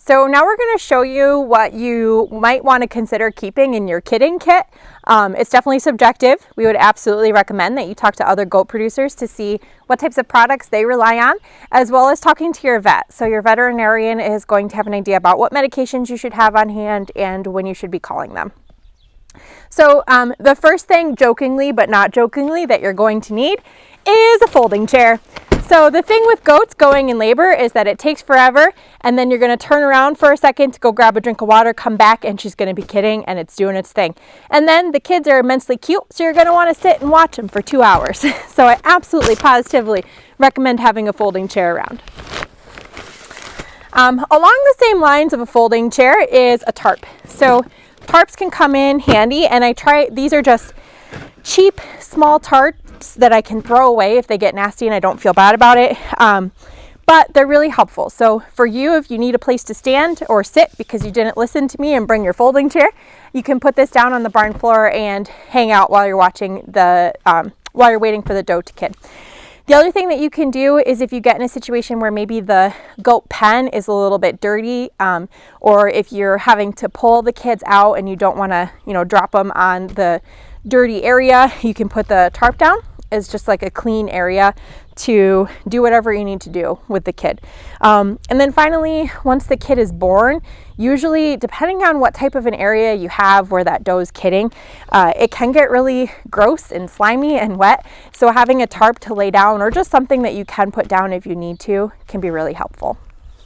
So now we're going to show you what you might want to consider keeping in your kidding kit. It's definitely subjective. We would absolutely recommend that you talk to other goat producers to see what types of products they rely on, as well as talking to your vet. So your veterinarian is going to have an idea about what medications you should have on hand and when you should be calling them. So the first thing, jokingly but not jokingly, that you're going to need is a folding chair. So the thing with goats going in labor is that it takes forever, and then you're going to turn around for a second to go grab a drink of water, come back, and she's going to be kidding and it's doing its thing. And then the kids are immensely cute, so you're going to want to sit and watch them for 2 hours. So I absolutely positively recommend having a folding chair around. Along the same lines of a folding chair is a tarp. So tarps can come in handy, and these are just cheap small tarps that I can throw away if they get nasty and I don't feel bad about it, but they're really helpful. So for you, if you need a place to stand or sit because you didn't listen to me and bring your folding chair, you can put this down on the barn floor and hang out while you're watching while you're waiting for the doe to kid. The other thing that you can do is if you get in a situation where maybe the goat pen is a little bit dirty, or if you're having to pull the kids out and you don't want to, drop them on the dirty area, you can put the tarp down. It's just like a clean area to do whatever you need to do with the kid. And then finally, once the kid is born, usually depending on what type of an area you have where that doe is kidding, it can get really gross and slimy and wet. So having a tarp to lay down or just something that you can put down if you need to can be really helpful.